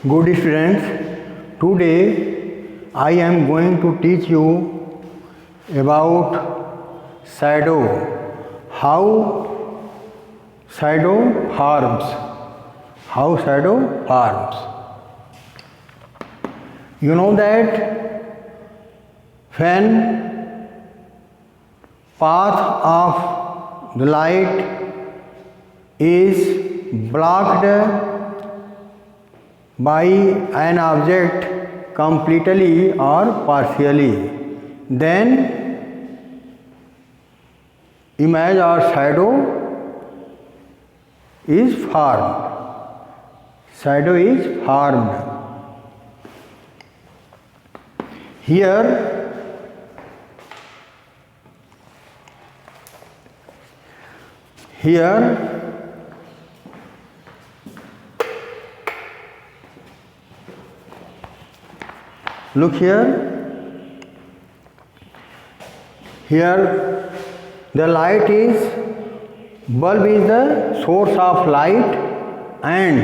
Good students, today I am going to teach you about shadow, how shadow forms, how shadow forms. You know that when path of the light is blocked by an object completely or partially, then image or shadow is formed. Shadow is formed. Here look here the light is bulb is the source of light, and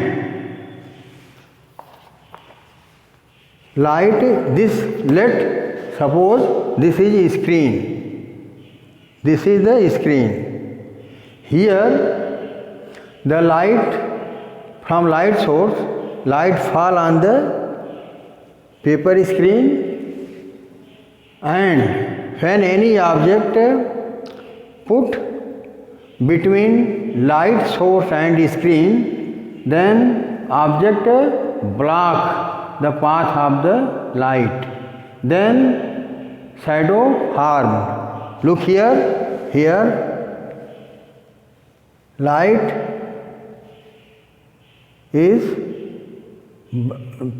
light this, let suppose this is screen, this is the screen. Here the light from light source, light fall on the paper screen, and when any object put between light source and screen, then object block the path of the light, then shadow formed. Look here light is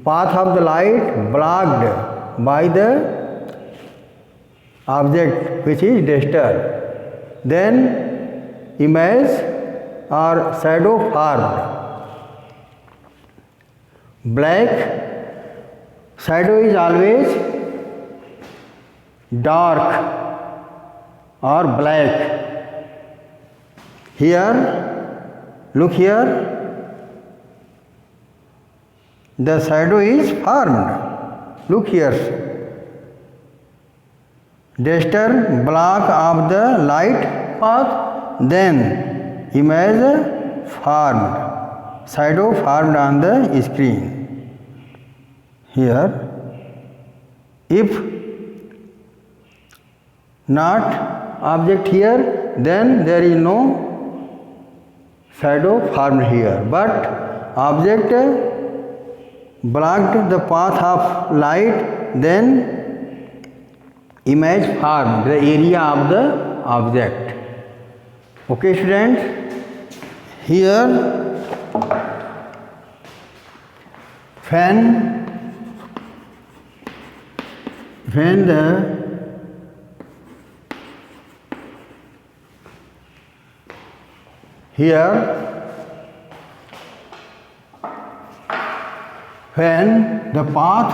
path of the light blocked by the object which is disturbed, then image or shadow formed. Black shadow is always dark or black. Here, look here, the shadow is formed. Look here, duster block of the light path, then image formed, shadow formed on the screen. Here, if not object here, then there is no shadow formed here, but object blocked the path of light, then image formed, the area of the object. Okay students, here when the path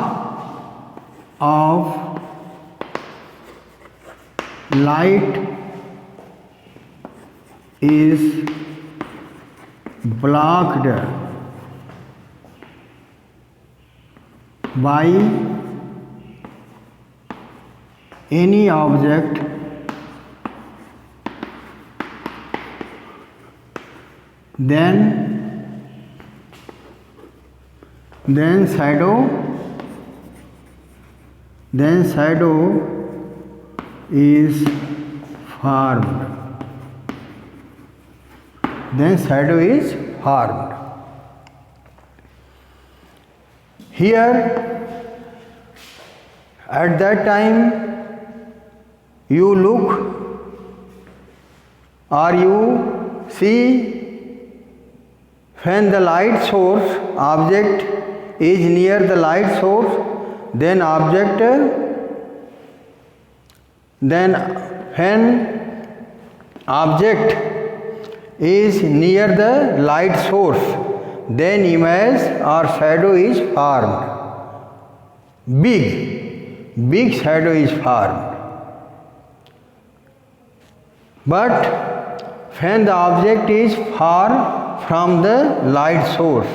of light is blocked by any object, then shadow is formed. Then shadow is formed. Here, at that time, you look or you see when the light source object is near the light source, then when object is near the light source, then image or shadow is formed. Big shadow is formed. But when the object is far from the light source,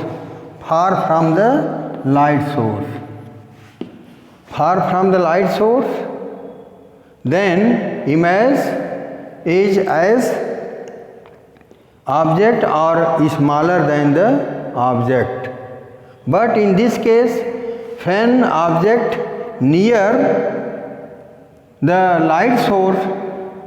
far from the light source. Far from the light source, then image is as object or smaller than the object. But in this case, when object near the light source,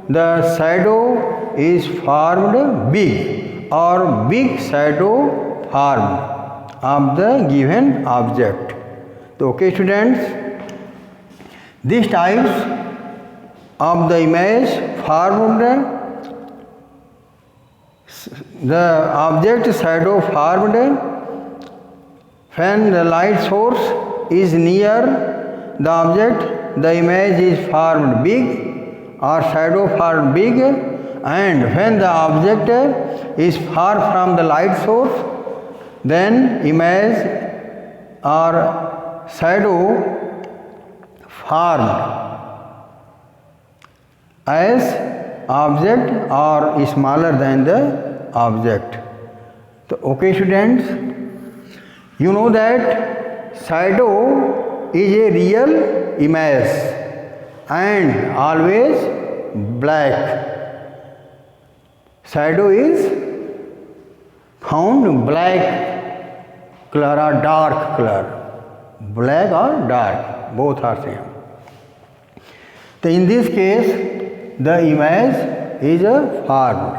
the shadow is formed big or big shadow formed of the given object. So, okay students, these types of the image formed, the object shadow formed when the light source is near the object, the image is formed big or shadow formed big, and when the object is far from the light source, then image or shadow formed as object or smaller than the object. So, okay students, you know that shadow is a real image and always black. Shadow is found black color or dark color. Black or dark, both are same. So in this case, the image is formed.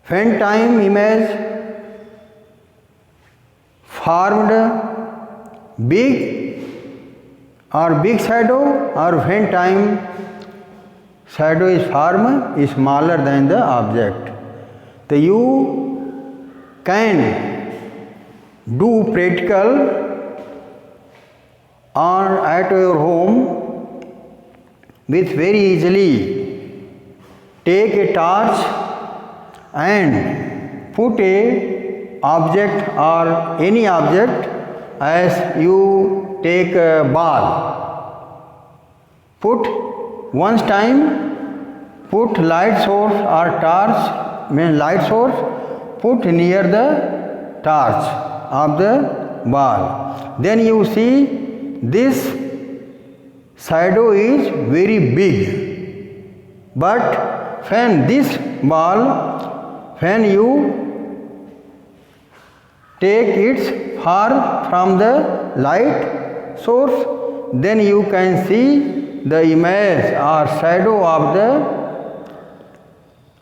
When time image formed big or big shadow, or when time shadow is formed smaller than the object. So you can do practical or at your home with very easily. Take a torch and put a object or any object as you take a ball. Put once time, put light source or torch, means light source, put near the torch of the ball. Then you see this shadow is very big. But when this ball, when you take it far from the light source, then you can see the image or shadow of the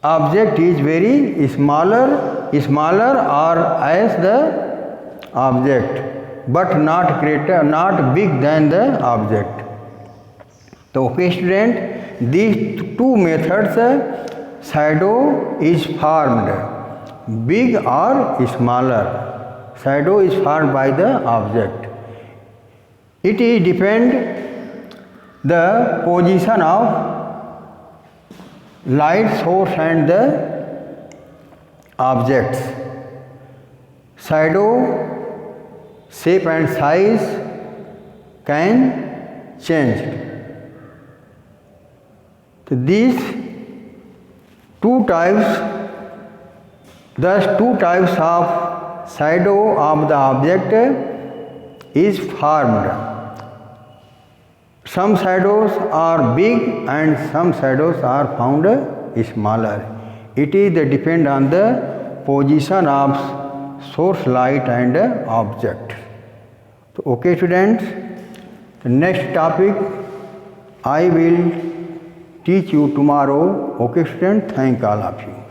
object is very smaller or as the object, but not greater, not big than the object. So, okay student, these two methods, shadow is formed big or smaller. Shadow is formed by the object. It is depend the position of light source and the objects. Shadow shape and size can change. So these two types, thus two types of shadow of the object is formed. Some shadows are big and some shadows are found smaller. It is depend on the position of source light and object. So, okay students, the next topic I will teach you tomorrow. Okay students, thank all of you.